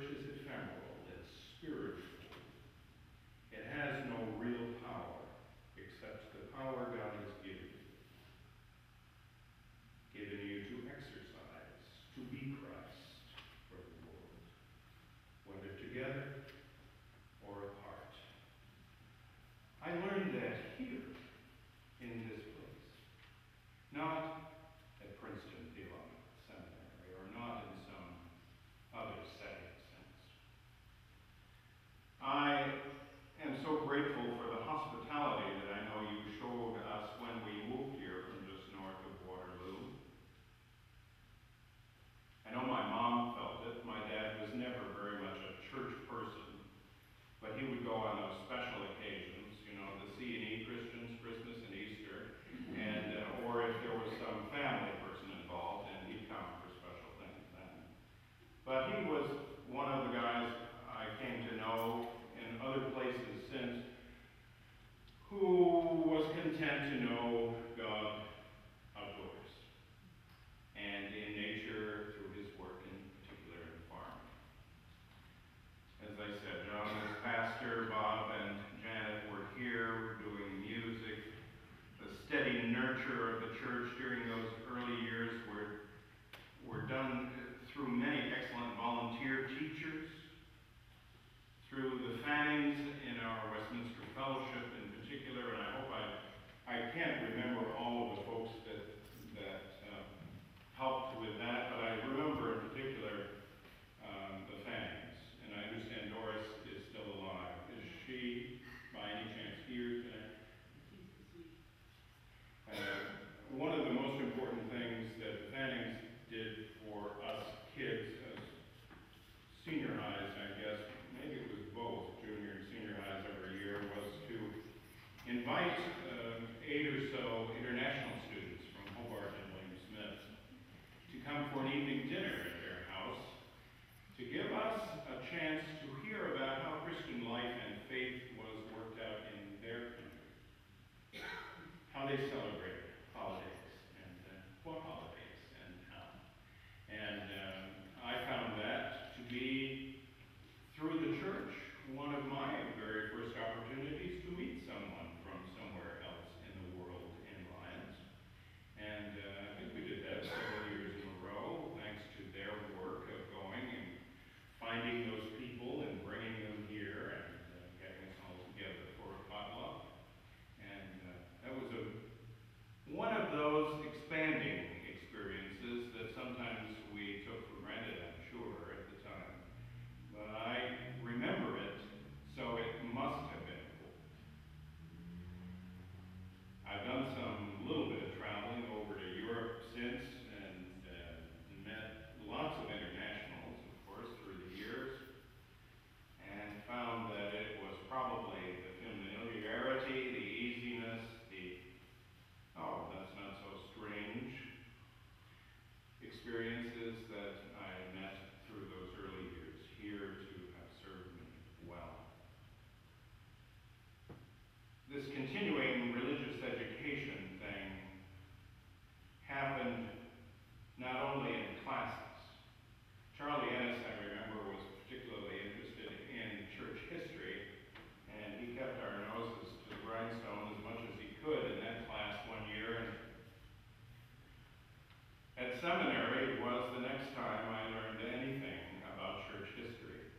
church is ephemeral, it's spiritual. It has no real power except the power God has given you to exercise, to be Christ for the world, whether together or apart. I learned that here in this place, not at Princeton Theological Seminary or not in some other setting sense. I am so grateful for the hospitality that I know you showed us when we moved here from just north of Waterloo. I know my mom felt it. My dad was never very much a church person, but he would go on those special occasions, you know, the C&E Christians, Christmas and Easter, and or if there was some family person involved, and he'd come for special things then. But he was one of the guys I came to know in other places since, who was content to know God outdoors and in nature through his work, in particular in farming. As I said, John was pastor, Bob and Janet were here doing music. The steady nurture of the church during those early years were done through many excellent volunteer teachers, through the Fannings in our Westminster Fellowship in particular, and I hope I can't remember all of the folks that helped with that, but I remember in particular the Fannings, and I understand Doris is still alive. Is she, by any chance, here today? One of the most important things that the Fannings did for us kids as senior highs, I guess, maybe it was both junior and senior highs every year, was to invite 8 or so international students from Hobart and William Smith to come for an evening dinner at their house to give us a chance to hear about how Christian life and faith was worked out in their country, how they celebrated holidays, and what holidays and how. And I found that to be, through the church, one of my very first opportunities to meet someone from somewhere else in the world in Lyons. And I think we did that several years in a row, thanks to their work of going and finding those people and bringing them here and getting us all together for a potluck. And that was one of those expanding experiences that sometimes we took for granted, I'm sure, at the time. But I remember it, so it must have been cool. I've done some little bit of traveling over to Europe since and met lots of internationals, of course, through the years, and found that it was probably the familiarity, the easiness, oh, that's not so strange experiences that I met through those early years here to have served me well. This continuing religious education thing happened not only in classes. Charlie Ennis, I remember, was particularly interested in church history, and he kept our noses to the grindstone as much as he could in that class one year. And at seminary, it was the next time I learned anything about church history.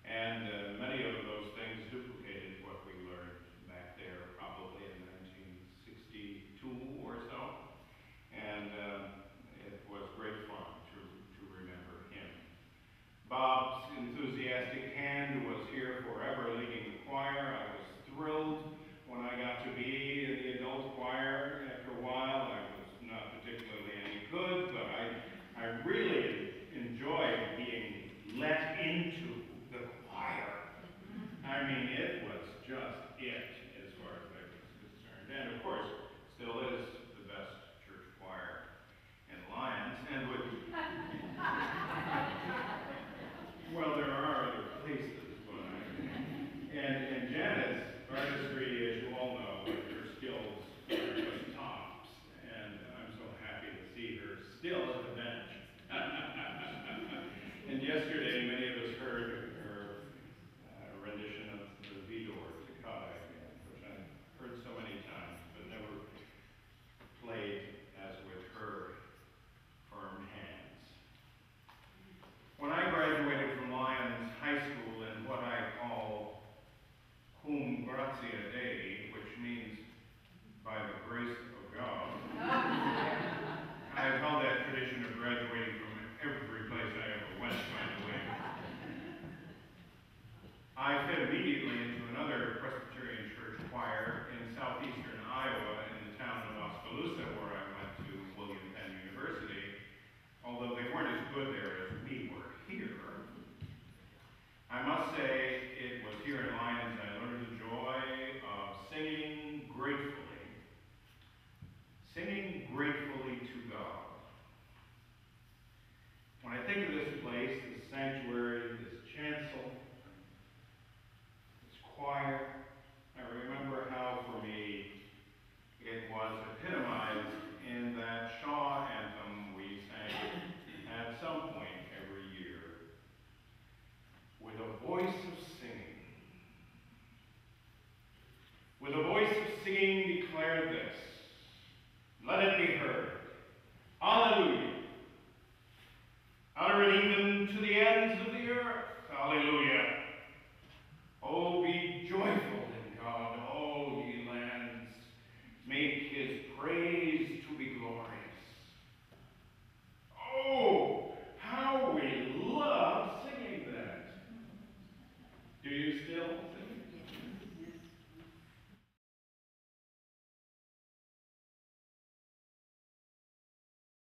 And many of those things duplicated what we learned back there, probably in 1962 or so. And it was great fun to remember him. Bob's enthusiastic hand was here forever leading the choir. I was thrilled when I got to be in the adult choir. After a while, I was not particularly any good, but I yesterday, many of